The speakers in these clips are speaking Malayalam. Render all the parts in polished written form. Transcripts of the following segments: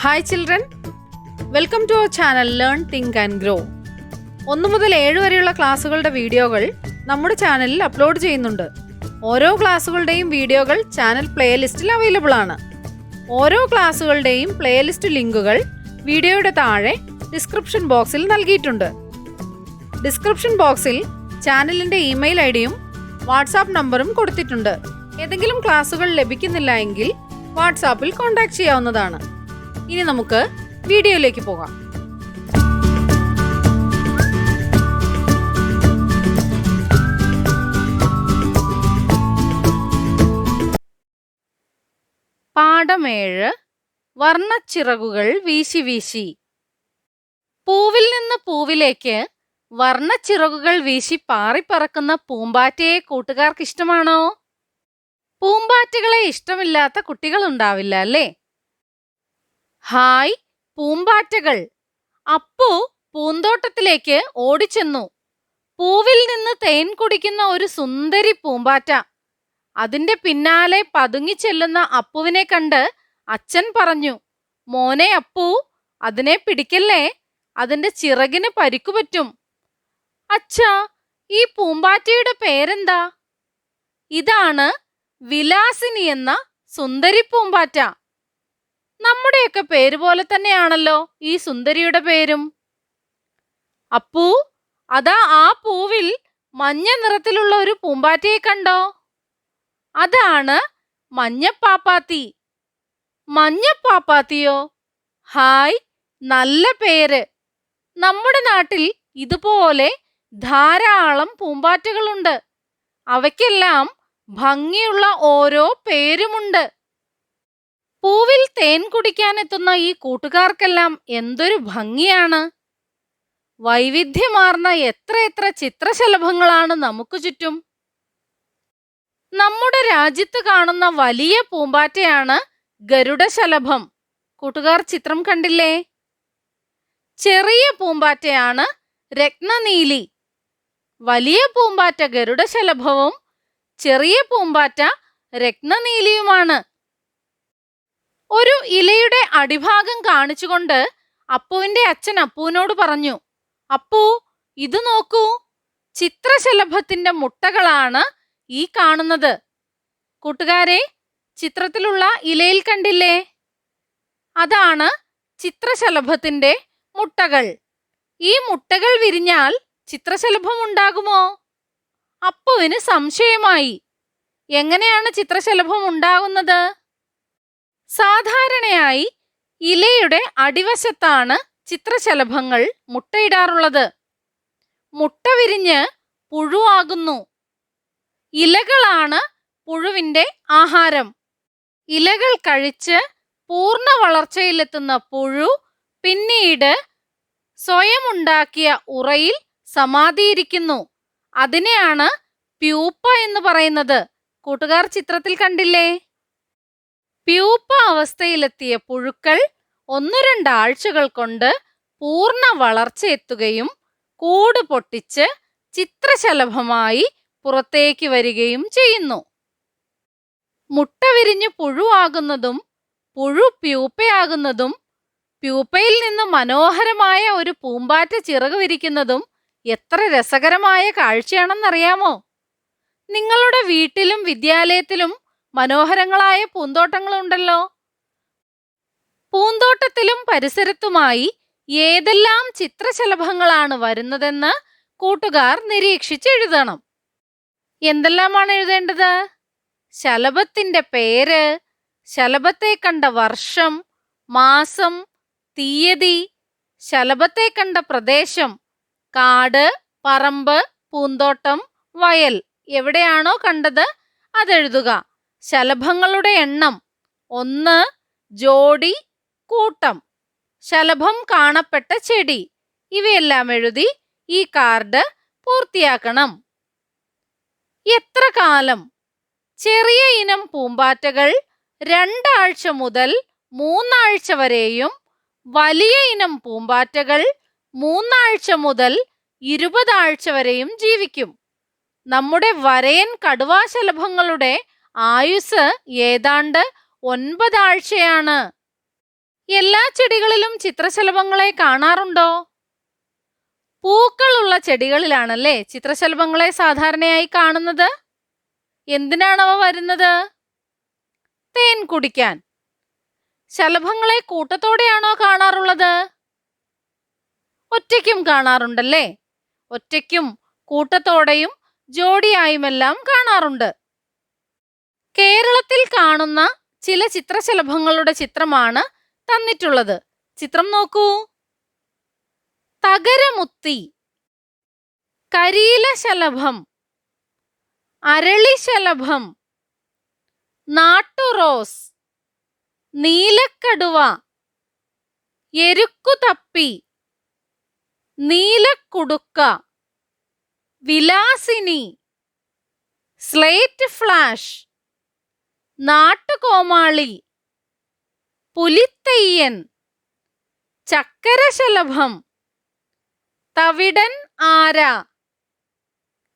Hi children, welcome to our channel Learn, Think and Grow. 1 മുതൽ 7 വരെയുള്ള ക്ലാസ്സുകളുടെ വീഡിയോകൾ നമ്മുടെ ചാനലിൽ അപ്ലോഡ് ചെയ്യുന്നുണ്ട്. ഓരോ ക്ലാസ്സുകളുടെയും വീഡിയോകൾ ചാനൽ പ്ലേലിസ്റ്റിൽ അവൈലബിൾ ആണ്. ഓരോ ക്ലാസ്സുകളുടെയും പ്ലേലിസ്റ്റ് ലിങ്കുകൾ വീഡിയോയുടെ താഴെ ഡിസ്ക്രിപ്ഷൻ ബോക്സിൽ നൽകിയിട്ടുണ്ട്. ഡിസ്ക്രിപ്ഷൻ ബോക്സിൽ ചാനലിൻ്റെ ഇമെയിൽ ഐഡിയും വാട്സാപ്പ് നമ്പറും കൊടുത്തിട്ടുണ്ട്. ഏതെങ്കിലും ക്ലാസ്സുകൾ ലഭിക്കുന്നില്ല എങ്കിൽ വാട്സാപ്പിൽ കോൺടാക്ട് ചെയ്യാവുന്നതാണ്. ഇനി നമുക്ക് വീഡിയോയിലേക്ക് പോകാം. പാഠം 7. വർണ്ണച്ചിറകുകൾ വീശി വീശി. പൂവിൽ നിന്ന് പൂവിലേക്ക് വർണ്ണച്ചിറകുകൾ വീശി പാറിപ്പറക്കുന്ന പൂമ്പാറ്റയെ കൂട്ടുകാർക്ക് ഇഷ്ടമാണോ? പൂമ്പാറ്റകളെ ഇഷ്ടമില്ലാത്ത കുട്ടികളുണ്ടാവില്ല അല്ലേ? ഹായ് പൂമ്പാറ്റകൾ! അപ്പു പൂന്തോട്ടത്തിലേക്ക് ഓടിച്ചെന്നു. പൂവിൽ നിന്ന് തേൻ കുടിക്കുന്ന ഒരു സുന്ദരി പൂമ്പാറ്റ. അതിന്റെ പിന്നാലെ പതുങ്ങിച്ചെല്ലുന്ന അപ്പുവിനെ കണ്ട് അച്ഛൻ പറഞ്ഞു, മോനെ അപ്പു, അതിനെ പിടിക്കല്ലേ, അതിന്റെ ചിറകിന് പരിക്കുപറ്റും. അച്ഛാ, ഈ പൂമ്പാറ്റയുടെ പേരെന്താ? ഇതാണ് വിലാസിനി എന്ന സുന്ദരി പൂമ്പാറ്റ. നമ്മുടെയൊക്കെ പേര് പോലെ തന്നെയാണല്ലോ ഈ സുന്ദരിയുടെ പേരും. അപ്പു, അതാ ആ പൂവിൽ മഞ്ഞ നിറത്തിലുള്ള ഒരു പൂമ്പാറ്റയെ കണ്ടോ? അതാണ് മഞ്ഞപ്പാപ്പാത്തി. മഞ്ഞപ്പാപ്പാത്തിയോ? ഹായ്, നല്ല പേര്. നമ്മുടെ നാട്ടിൽ ഇതുപോലെ ധാരാളം പൂമ്പാറ്റകളുണ്ട്. അവയ്ക്കെല്ലാം ഭംഗിയുള്ള ഓരോ പേരുമുണ്ട്. പൂവിൽ തേൻ കുടിക്കാനെത്തുന്ന ഈ കൂട്ടുകാർക്കെല്ലാം എന്തൊരു ഭംഗിയാണ്! വൈവിധ്യമാർന്ന എത്രയെത്ര ചിത്രശലഭങ്ങളാണ് നമുക്ക് ചുറ്റും. നമ്മുടെ രാജ്യത്ത് കാണുന്ന വലിയ പൂമ്പാറ്റയാണ് ഗരുഡശലഭം. കൂട്ടുകാർ ചിത്രം കണ്ടില്ലേ? ചെറിയ പൂമ്പാറ്റയാണ് രത്നനീലി. വലിയ പൂമ്പാറ്റ ഗരുഡശലഭവും ചെറിയ പൂമ്പാറ്റ രത്നനീലിയുമാണ്. ഒരു ഇലയുടെ അടിഭാഗം കാണിച്ചുകൊണ്ട് അപ്പുവിന്റെ അച്ഛൻ അപ്പുവിനോട് പറഞ്ഞു, അപ്പു, ഇത് നോക്കൂ, ചിത്രശലഭത്തിന്റെ മുട്ടകളാണ് ഈ കാണുന്നത്. കൂട്ടുകാരെ, ചിത്രത്തിലുള്ള ഇലയിൽ കണ്ടില്ലേ? അതാണ് ചിത്രശലഭത്തിന്റെ മുട്ടകൾ. ഈ മുട്ടകൾ വിരിഞ്ഞാൽ ചിത്രശലഭം ഉണ്ടാകുമോ? അപ്പുവിന് സംശയമായി. എങ്ങനെയാണ് ചിത്രശലഭം ഉണ്ടാകുന്നത്? സാധാരണയായി ഇലയുടെ അടിവശത്താണ് ചിത്രശലഭങ്ങൾ മുട്ടയിടാറുള്ളത്. മുട്ട വിരിഞ്ഞ് പുഴുവാകുന്നു. ഇലകളാണ് പുഴുവിന്റെ ആഹാരം. ഇലകൾ കഴിച്ച് പൂർണ്ണ വളർച്ചയിലെത്തുന്ന പുഴു പിന്നീട് സ്വയം ഉണ്ടാക്കിയ ഉറയിൽ സമാധിയിരിക്കുന്നു. അതിനെയാണ് പ്യൂപ്പ എന്ന് പറയുന്നത്. കൂട്ടുകാർ ചിത്രത്തിൽ കണ്ടില്ലേ? പ്യൂപ്പ അവസ്ഥയിലെത്തിയ പുഴുക്കൾ 1-2 ആഴ്ചകൾ കൊണ്ട് പൂർണ്ണ വളർച്ചയെത്തുകയും കൂട് പൊട്ടിച്ച് ചിത്രശലഭമായി പുറത്തേക്ക് വരികയും ചെയ്യുന്നു. മുട്ട വിരിഞ്ഞ് പുഴുവാകുന്നതും പുഴു പ്യൂപ്പയാകുന്നതും പ്യൂപ്പയിൽ നിന്ന് മനോഹരമായ ഒരു പൂമ്പാറ്റ ചിറക് വിരിക്കുന്നതും എത്ര രസകരമായ കാഴ്ചയാണെന്നറിയാമോ? നിങ്ങളുടെ വീട്ടിലും വിദ്യാലയത്തിലും മനോഹരങ്ങളായ പൂന്തോട്ടങ്ങളുണ്ടല്ലോ. പൂന്തോട്ടത്തിലും പരിസരത്തുമായി ഏതെല്ലാം ചിത്രശലഭങ്ങളാണ് വരുന്നതെന്ന് കൂട്ടുകാർ നിരീക്ഷിച്ചെഴുതണം. എന്തെല്ലാമാണ് എഴുതേണ്ടത്? ശലഭത്തിന്റെ പേര്, ശലഭത്തെ കണ്ട വർഷം, മാസം, തീയതി, ശലഭത്തെ കണ്ട പ്രദേശം, കാട്, പറമ്പ്, പൂന്തോട്ടം, വയൽ, എവിടെയാണോ കണ്ടത് അതെഴുതുക. ശലഭങ്ങളുടെ എണ്ണം 1, ജോഡി, കൂട്ടം, ശലഭം കാണപ്പെട്ട ചെടി, ഇവയെല്ലാം എഴുതി ഈ കാർഡ് പൂർത്തിയാക്കണം. എത്ര കാലം? ചെറിയ ഇനം പൂമ്പാറ്റകൾ 2 ആഴ്ച മുതൽ 3 ആഴ്ച വരെയും വലിയ ഇനം പൂമ്പാറ്റകൾ 3 ആഴ്ച മുതൽ 20 ആഴ്ച വരെയും ജീവിക്കും. നമ്മുടെ വരയൻ കടുവാശലഭങ്ങളുടെ ആയുസ് ഏതാണ്ട് 9 ആഴ്ചയാണ്. എല്ലാ ചെടികളിലും ചിത്രശലഭങ്ങളെ കാണാറുണ്ടോ? പൂക്കളുള്ള ചെടികളിലാണല്ലേ ചിത്രശലഭങ്ങളെ സാധാരണയായി കാണുന്നത്. എന്തിനാണവ വരുന്നത്? തേൻ കുടിക്കാൻ. ശലഭങ്ങളെ കൂട്ടത്തോടെയാണോ കാണാറുള്ളത്? ഒറ്റയ്ക്കും കാണാറുണ്ടല്ലേ. ഒറ്റയ്ക്കും കൂട്ടത്തോടെയും ജോഡിയായുമെല്ലാം കാണാറുണ്ട്. കേരളത്തിൽ കാണുന്ന ചില ചിത്രശലഭങ്ങളുടെ ചിത്രമാണ് തന്നിട്ടുള്ളത്. ചിത്രം നോക്കൂ. തകരമുത്തി, കരിയിലശലഭം, അരളിശലഭം, നാട്ടുറോസ്, നീലക്കടുവ, എരുക്കുതപ്പി, നീലക്കുടുക്ക, വിലാസിനി, സ്ലേറ്റ് ഫ്ലാഷ്, നാട്ടുകോമാളി, പുലിത്തയ്യൻ, ചക്കരശലഭം, തവിടൻ ആര,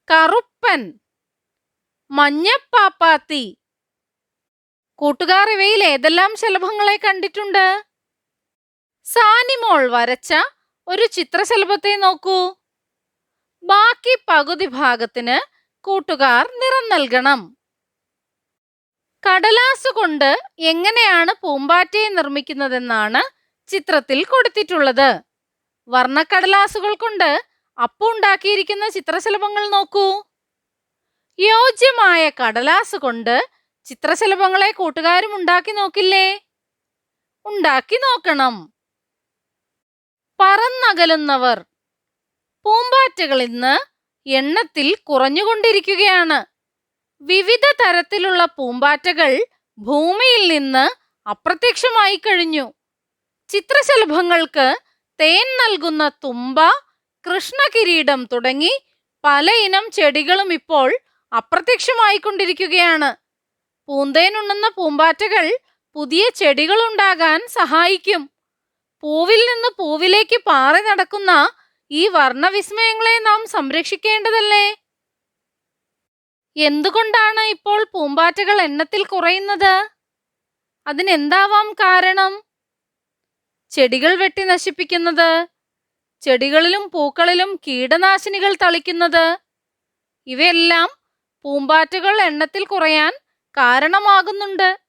കറുപ്പൻ, മഞ്ഞപ്പാപ്പാത്തി. കൂട്ടുകാർ ഇവയിൽ ഏതെല്ലാം ശലഭങ്ങളെ കണ്ടിട്ടുണ്ട്? സാനിമോൾ വരച്ച ഒരു ചിത്രശലഭത്തെ നോക്കൂ. ബാക്കി പകുതി ഭാഗത്തിന് കൂട്ടുകാർ നിറം നൽകണം. കടലാസ് കൊണ്ട് എങ്ങനെയാണ് പൂമ്പാറ്റയെ നിർമ്മിക്കുന്നതെന്നാണ് ചിത്രത്തിൽ കൊടുത്തിട്ടുള്ളത്. വർണ്ണക്കടലാസുകൾ കൊണ്ട് അപ്പുണ്ടാക്കിയിരിക്കുന്ന ചിത്രശലഭങ്ങൾ നോക്കൂ. യോജ്യമായ കടലാസ് കൊണ്ട് ചിത്രശലഭങ്ങളെ കൂട്ടുകാരും ഉണ്ടാക്കി നോക്കില്ലേ? ഉണ്ടാക്കി നോക്കണം. പറന്നകലുന്നവർ. പൂമ്പാറ്റകൾ ഇന്ന് എണ്ണത്തിൽ കുറഞ്ഞുകൊണ്ടിരിക്കുകയാണ്. വിവിധ തരത്തിലുള്ള പൂമ്പാറ്റകൾ ഭൂമിയിൽ നിന്ന് അപ്രത്യക്ഷമായി കഴിഞ്ഞു. ചിത്രശലഭങ്ങൾക്ക് തേൻ നൽകുന്ന തുമ്പ, കൃഷ്ണകിരീടം തുടങ്ങി പല ഇനം ചെടികളും ഇപ്പോൾ അപ്രത്യക്ഷമായിക്കൊണ്ടിരിക്കുകയാണ്. പൂന്തേൻ ഉണ്ണുന്ന പൂമ്പാറ്റകൾ പുതിയ ചെടികൾ ഉണ്ടാകാൻ സഹായിക്കും. പൂവിൽ നിന്ന് പൂവിലേക്ക് പാറി നടക്കുന്ന ഈ വർണ്ണവിസ്മയങ്ങളെ നാം സംരക്ഷിക്കേണ്ടതല്ലേ? എന്തുകൊണ്ടാണ് ഇപ്പോൾ പൂമ്പാറ്റകൾ എണ്ണത്തിൽ കുറയുന്നത്? അതിനെന്താവാം കാരണം? ചെടികൾ വെട്ടി നശിപ്പിക്കുന്നത്, ചെടികളിലും പൂക്കളിലും കീടനാശിനികൾ തളിക്കുന്നത്, ഇവയെല്ലാം പൂമ്പാറ്റകൾ എണ്ണത്തിൽ കുറയാൻ കാരണമാകുന്നുണ്ട്.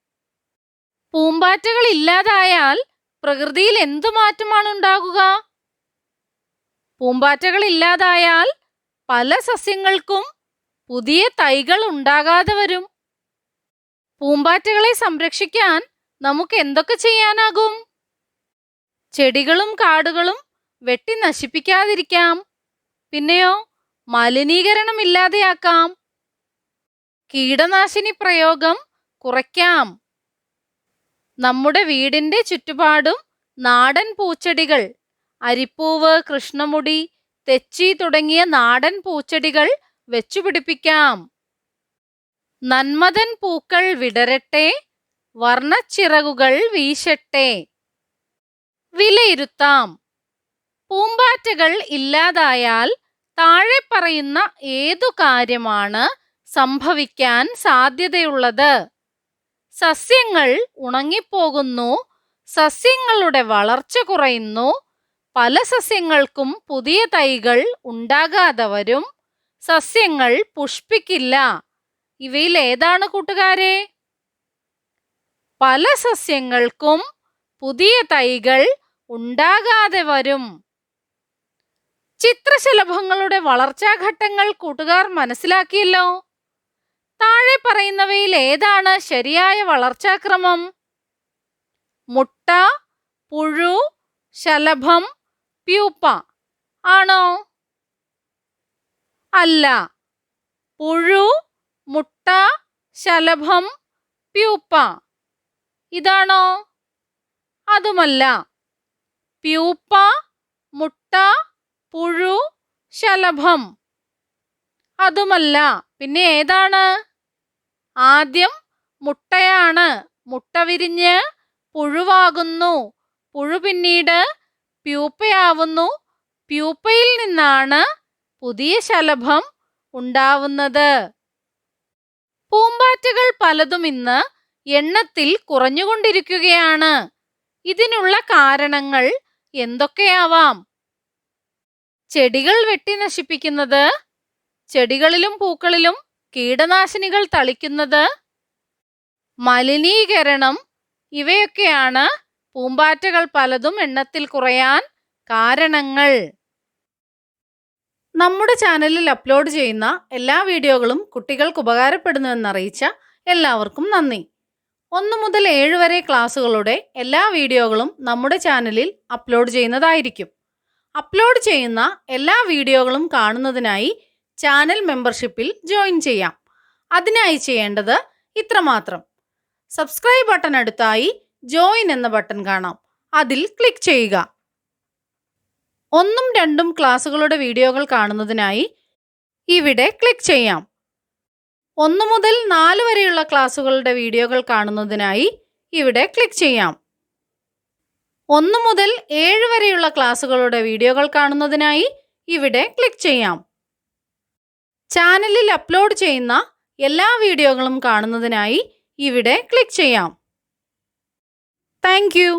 പൂമ്പാറ്റകൾ ഇല്ലാതായാൽ പ്രകൃതിയിൽ എന്തു മാറ്റമാണ് ഉണ്ടാകുക? പൂമ്പാറ്റകൾ ഇല്ലാതായാൽ പല സസ്യങ്ങൾക്കും പുതിയ തൈകൾ ഉണ്ടാകാതെ വരും. പൂമ്പാറ്റകളെ സംരക്ഷിക്കാൻ നമുക്ക് എന്തൊക്കെ ചെയ്യാനാകും? ചെടികളും കാടുകളും വെട്ടി നശിപ്പിക്കാതിരിക്കാം. പിന്നെയോ മലിനീകരണം ഇല്ലാതെയാക്കാം. കീടനാശിനി പ്രയോഗം കുറയ്ക്കാം. നമ്മുടെ വീടിന്റെ ചുറ്റുപാടും നാടൻ പൂച്ചെടികൾ, അരിപ്പൂവ്, കൃഷ്ണമുടി, തെച്ചി തുടങ്ങിയ നാടൻ പൂച്ചെടികൾ വെച്ചുപിടിപ്പിക്കാം. നന്മതൻ പൂക്കൾ വിടരട്ടെ, വർണ്ണച്ചിറകുകൾ വീശട്ടെ. വിലയിരുത്താം. പൂമ്പാറ്റകൾ ഇല്ലാതായാൽ താഴെ പറയുന്ന ഏതു കാര്യമാണ് സംഭവിക്കാൻ സാധ്യതയുള്ളത്? സസ്യങ്ങൾ ഉണങ്ങിപ്പോകുന്നു, സസ്യങ്ങളുടെ വളർച്ച കുറയുന്നു, പല സസ്യങ്ങൾക്കും പുതിയ തൈകൾ ഉണ്ടാകാതെ വരും, സസ്യങ്ങൾ പുഷ്പിക്കില്ല. ഇവയിൽ ഏതാണ് കൂട്ടുകാരെ? പല സസ്യങ്ങൾക്കും പുതിയ തൈകൾ ഉണ്ടാകാതെ വരും. ചിത്രശലഭങ്ങളുടെ വളർച്ചാഘട്ടങ്ങൾ കൂട്ടുകാർ മനസ്സിലാക്കിയല്ലോ. താഴെ പറയുന്നവയിൽ ഏതാണ് ശരിയായ വളർച്ചാക്രമം? മുട്ട, പുഴു, ശലഭം, പ്യൂപ്പ ആണോ? അല്ല. പുഴു, മുട്ട, ശലഭം, പ്യൂപ്പ ഇതാണോ? അതുമല്ല. പ്യൂപ്പ, മുട്ട, പുഴു, ശലഭം അതുമല്ല. പിന്നെ ഏതാണ്? ആദ്യം മുട്ടയാണ്. മുട്ട വിരിഞ്ഞ് പുഴുവാകുന്നു. പുഴു പിന്നീട് പ്യൂപ്പയാവുന്നു. പ്യൂപ്പയിൽ നിന്നാണ് പുതിയ ശലഭം ഉണ്ടാവുന്നത്. പൂമ്പാറ്റകൾ പലതും ഇന്ന് എണ്ണത്തിൽ കുറഞ്ഞുകൊണ്ടിരിക്കുകയാണ്. ഇതിനുള്ള കാരണങ്ങൾ എന്തൊക്കെയാവാം? ചെടികൾ വെട്ടി നശിപ്പിക്കുന്നത്, ചെടികളിലും പൂക്കളിലും കീടനാശിനികൾ തളിക്കുന്നത്, മലിനീകരണം, ഇവയൊക്കെയാണ് പൂമ്പാറ്റകൾ പലതും എണ്ണത്തിൽ കുറയാൻ കാരണങ്ങൾ. നമ്മുടെ ചാനലിൽ അപ്ലോഡ് ചെയ്യുന്ന എല്ലാ വീഡിയോകളും കുട്ടികൾക്ക് ഉപകാരപ്പെടുന്നുവെന്നറിയിച്ച എല്ലാവർക്കും നന്ദി. 1 മുതൽ 7 വരെ ക്ലാസ്സുകളുടെ എല്ലാ വീഡിയോകളും നമ്മുടെ ചാനലിൽ അപ്ലോഡ് ചെയ്യുന്നതായിരിക്കും. അപ്ലോഡ് ചെയ്യുന്ന എല്ലാ വീഡിയോകളും കാണുന്നതിനായി ചാനൽ മെമ്പർഷിപ്പിൽ ജോയിൻ ചെയ്യാം. അതിനായി ചെയ്യേണ്ടത് ഇത്രമാത്രം. സബ്സ്ക്രൈബ് ബട്ടൺ അടുത്തായി ജോയിൻ എന്ന ബട്ടൺ കാണാം. അതിൽ ക്ലിക്ക് ചെയ്യുക. 1ഉം 2ഉം ക്ലാസ്സുകളുടെ വീഡിയോകൾ കാണുന്നതിനായി ഇവിടെ ക്ലിക്ക് ചെയ്യാം. 1 മുതൽ 4 വരെയുള്ള ക്ലാസ്സുകളുടെ വീഡിയോകൾ കാണുന്നതിനായി ഇവിടെ ക്ലിക്ക് ചെയ്യാം. 1 മുതൽ 7 വരെയുള്ള ക്ലാസ്സുകളുടെ വീഡിയോകൾ കാണുന്നതിനായി ഇവിടെ ക്ലിക്ക് ചെയ്യാം. ചാനലിൽ അപ്ലോഡ് ചെയ്യുന്ന എല്ലാ വീഡിയോകളും കാണുന്നതിനായി ഇവിടെ ക്ലിക്ക് ചെയ്യാം. Thank you.